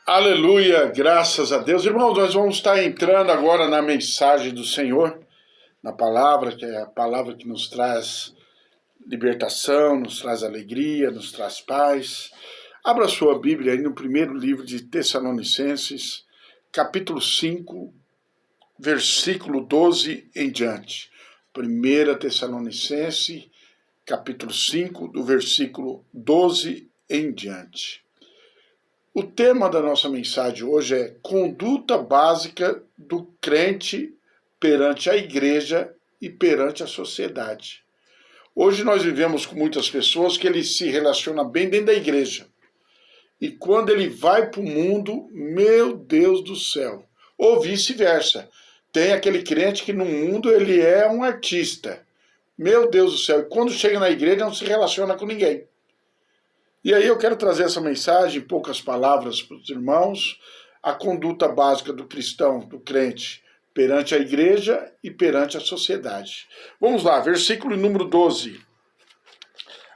Aleluia, graças a Deus. Irmãos, nós vamos estar entrando agora na mensagem do Senhor, na palavra, que é a palavra que nos traz libertação, nos traz alegria, nos traz paz. Abra sua Bíblia aí no primeiro livro de Tessalonicenses, capítulo 5, versículo 12 em diante. 1 Tessalonicenses, capítulo 5, do versículo 12 em diante. O tema da nossa mensagem hoje é conduta básica do crente perante a igreja e perante a sociedade. Hoje nós vivemos com muitas pessoas que ele se relaciona bem dentro da igreja. E quando ele vai para o mundo, meu Deus do céu. Ou vice-versa. Tem aquele crente que no mundo ele é um artista. Meu Deus do céu. E quando chega na igreja não se relaciona com ninguém. E aí eu quero trazer essa mensagem, em poucas palavras, para os irmãos, a conduta básica do cristão, do crente, perante a igreja e perante a sociedade. Vamos lá, versículo número 12.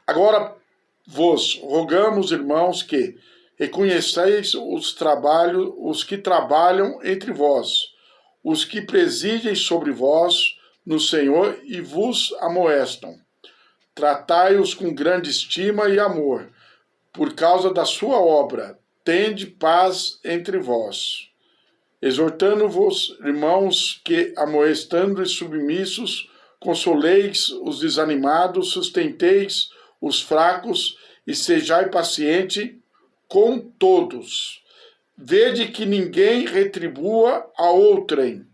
Agora vos rogamos, irmãos, que reconheceis os que trabalham entre vós, os que presidem sobre vós no Senhor e vos amoestam. Tratai-os com grande estima e amor, por causa da sua obra, tende paz entre vós. Exortando-vos, irmãos, que, amoestando e submissos, consoleis os desanimados, sustenteis os fracos e sejai paciente com todos. Vede que ninguém retribua a outrem,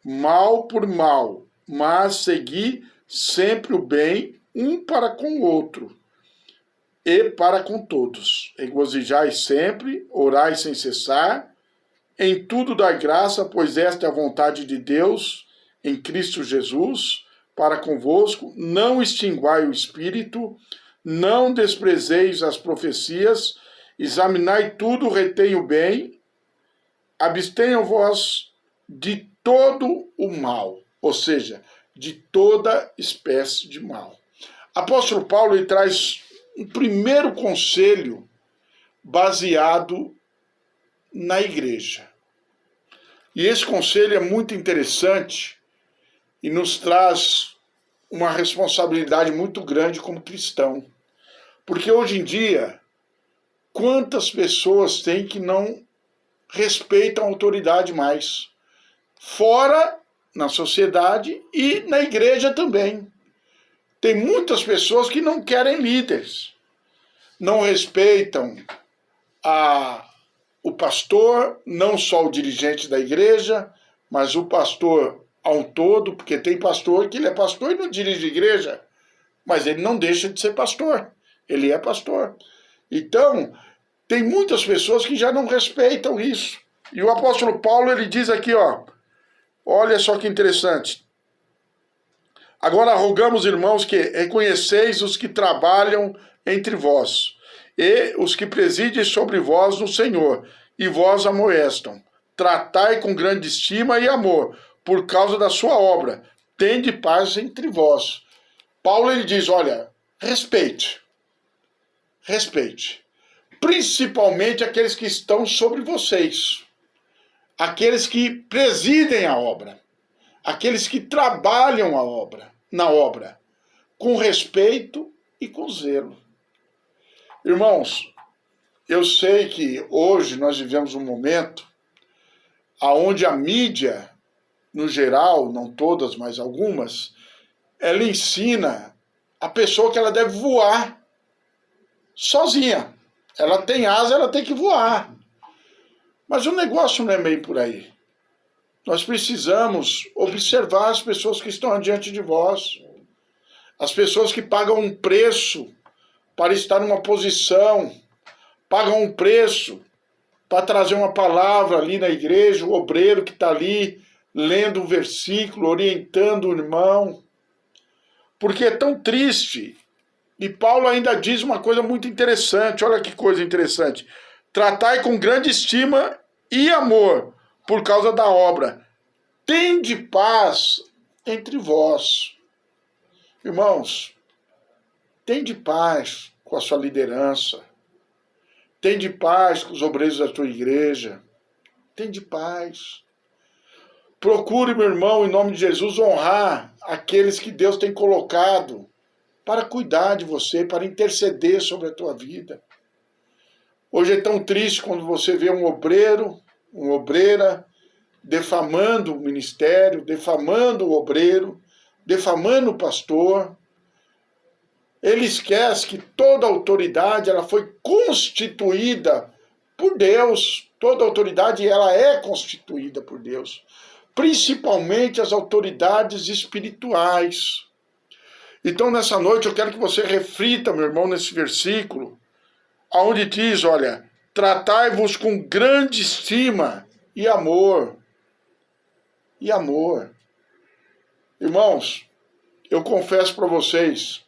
mal por mal, mas segui sempre o bem um para com o outro e para com todos. Regozijai sempre, orai sem cessar, em tudo dai graça, pois esta é a vontade de Deus em Cristo Jesus para convosco. Não extinguai o espírito, não desprezeis as profecias, examinai tudo, retei o bem, abstenham-vos de todo o mal, ou seja, de toda espécie de mal. Apóstolo Paulo ele traz um primeiro conselho baseado na igreja. E esse conselho é muito interessante e nos traz uma responsabilidade muito grande como cristão. Porque hoje em dia, quantas pessoas tem que não respeitam a autoridade mais? Fora, na sociedade e na igreja também. Tem muitas pessoas que não querem líderes, não respeitam o pastor, não só o dirigente da igreja, mas o pastor ao todo, porque tem pastor que ele é pastor e não dirige a igreja, mas ele não deixa de ser pastor, ele é pastor. Então, tem muitas pessoas que já não respeitam isso. E o apóstolo Paulo ele diz aqui, olha só que interessante. Agora rogamos, irmãos, que reconheceis os que trabalham entre vós, e os que presidem sobre vós no Senhor, e vós amoestam. Tratai com grande estima e amor, por causa da sua obra. Tende paz entre vós. Paulo ele diz, olha, respeite. Principalmente aqueles que estão sobre vocês. Aqueles que presidem a obra. Aqueles que trabalham na obra, com respeito e com zelo. Irmãos, eu sei que hoje nós vivemos um momento onde a mídia, no geral, não todas, mas algumas, ela ensina a pessoa que ela deve voar sozinha. Ela tem asa, ela tem que voar. Mas o negócio não é meio por aí. Nós precisamos observar as pessoas que estão diante de vós, as pessoas que pagam um preço para estar numa posição, pagam um preço para trazer uma palavra ali na igreja, o obreiro que está ali lendo um versículo, orientando o irmão, porque é tão triste. E Paulo ainda diz uma coisa muito interessante, olha que coisa interessante. Tratai com grande estima e amor, por causa da obra. Tende paz entre vós. Irmãos, tende paz com a sua liderança. Tende paz com os obreiros da tua igreja. Tende paz. Procure, meu irmão, em nome de Jesus, honrar aqueles que Deus tem colocado para cuidar de você, para interceder sobre a tua vida. Hoje é tão triste quando você vê um obreiro, uma obreira, defamando o ministério, defamando o obreiro, defamando o pastor. Ele esquece que toda autoridade ela foi constituída por Deus. Toda autoridade ela é constituída por Deus. Principalmente as autoridades espirituais. Então, nessa noite, eu quero que você reflita, meu irmão, nesse versículo, onde diz, olha, tratai-vos com grande estima e amor. E amor. Irmãos, eu confesso para vocês,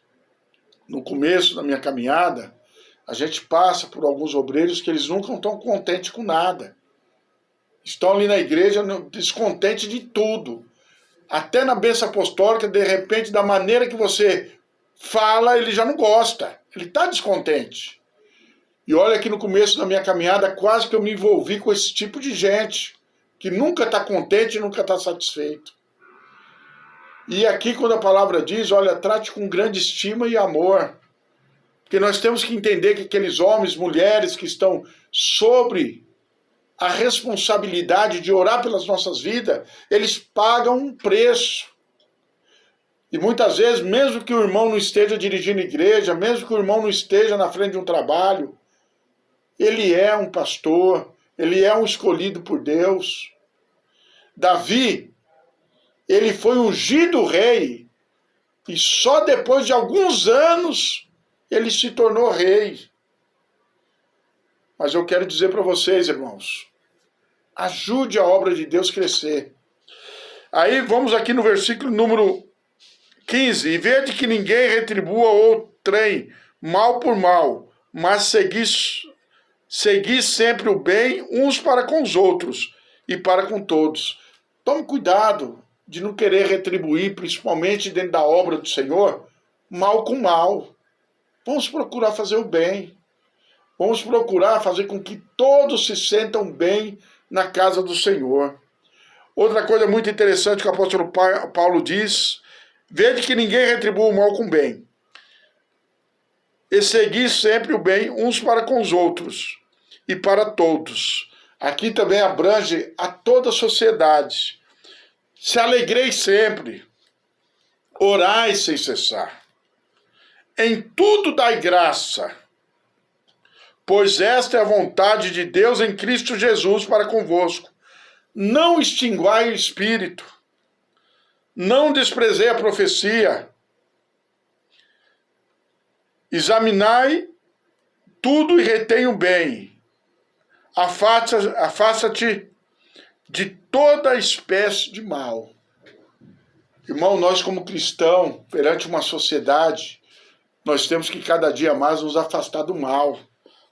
no começo da minha caminhada, a gente passa por alguns obreiros que eles nunca estão contentes com nada. Estão ali na igreja descontentes de tudo. Até na bênção apostólica, de repente, da maneira que você fala, ele já não gosta. Ele está descontente. E olha que no começo da minha caminhada, quase que eu me envolvi com esse tipo de gente, que nunca está contente e nunca está satisfeito. E aqui, quando a palavra diz, olha, trate com grande estima e amor. Porque nós temos que entender que aqueles homens, mulheres que estão sobre a responsabilidade de orar pelas nossas vidas, eles pagam um preço. E muitas vezes, mesmo que o irmão não esteja dirigindo a igreja, mesmo que o irmão não esteja na frente de um trabalho, ele é um pastor, ele é um escolhido por Deus. Davi, ele foi ungido rei, e só depois de alguns anos ele se tornou rei. Mas eu quero dizer para vocês, irmãos, ajude a obra de Deus crescer. Aí vamos aqui no versículo número 15. E vede que ninguém retribua outrem mal por mal, mas segui sempre o bem uns para com os outros e para com todos. Tome cuidado de não querer retribuir, principalmente dentro da obra do Senhor, mal com mal. Vamos procurar fazer o bem. Vamos procurar fazer com que todos se sentam bem na casa do Senhor. Outra coisa muito interessante que o apóstolo Paulo diz, vede que ninguém retribua o mal com o bem. E segui sempre o bem uns para com os outros e para todos. Aqui também abrange a toda a sociedade. Se alegrei sempre, orai sem cessar. Em tudo dai graça, pois esta é a vontade de Deus em Cristo Jesus para convosco. Não extinguai o espírito, não desprezei a profecia, examinai tudo e retém o bem, afasta-te de toda espécie de mal. Irmão, nós como cristãos, perante uma sociedade, nós temos que cada dia mais nos afastar do mal,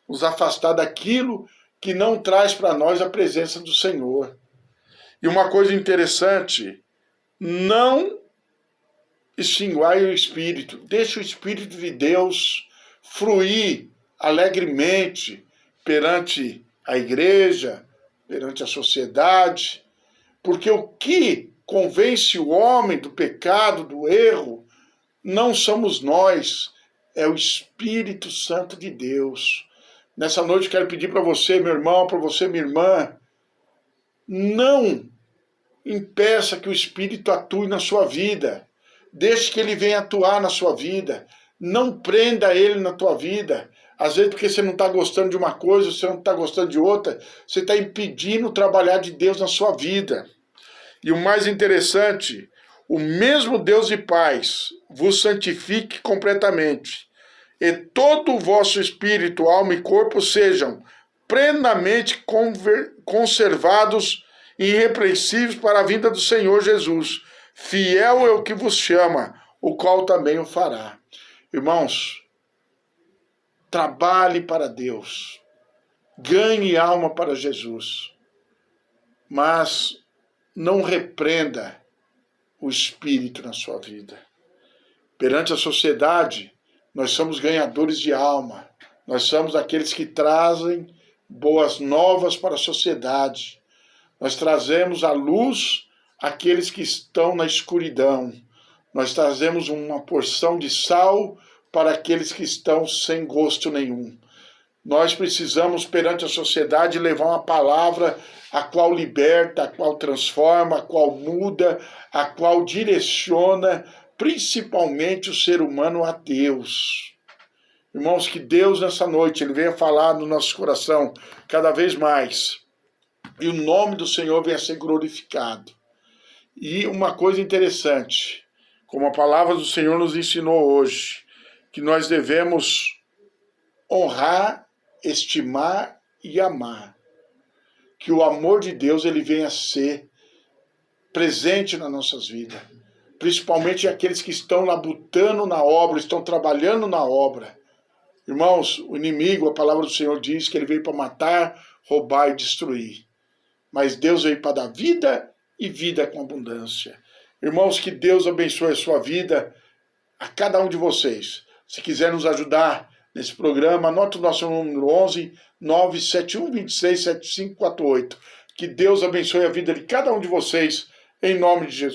nos afastar daquilo que não traz para nós a presença do Senhor. E uma coisa interessante, não extinguai o Espírito, deixe o Espírito de Deus fluir alegremente perante a igreja, perante a sociedade, porque o que convence o homem do pecado, do erro, não somos nós, é o Espírito Santo de Deus. Nessa noite quero pedir para você, meu irmão, para você, minha irmã, não impeça que o Espírito atue na sua vida. Deixe que ele venha atuar na sua vida. Não prenda ele na tua vida. Às vezes porque você não está gostando de uma coisa, você não está gostando de outra, você está impedindo o trabalhar de Deus na sua vida. E o mais interessante, o mesmo Deus de paz vos santifique completamente, e todo o vosso espírito, alma e corpo sejam plenamente conservados e irrepreensíveis para a vinda do Senhor Jesus. Fiel é o que vos chama, o qual também o fará. Irmãos, trabalhe para Deus, ganhe alma para Jesus, mas não repreenda o Espírito na sua vida. Perante a sociedade, nós somos ganhadores de alma, Nós somos aqueles que trazem boas novas para a sociedade. Nós trazemos a luz àqueles que estão na escuridão. Nós trazemos uma porção de sal para aqueles que estão sem gosto nenhum. Nós precisamos, perante a sociedade, levar uma palavra a qual liberta, a qual transforma, a qual muda, a qual direciona, principalmente o ser humano a Deus. Irmãos, que Deus nessa noite, Ele venha falar no nosso coração cada vez mais. E o nome do Senhor venha ser glorificado. E uma coisa interessante, como a palavra do Senhor nos ensinou hoje, que nós devemos honrar, estimar e amar. Que o amor de Deus ele venha ser presente nas nossas vidas. Principalmente aqueles que estão labutando na obra, estão trabalhando na obra. Irmãos, o inimigo, a palavra do Senhor diz que ele veio para matar, roubar e destruir. Mas Deus veio para dar vida e vida com abundância. Irmãos, que Deus abençoe a sua vida, a cada um de vocês. Se quiser nos ajudar nesse programa, anota o nosso número 11 971 26 7548. Que Deus abençoe a vida de cada um de vocês, em nome de Jesus.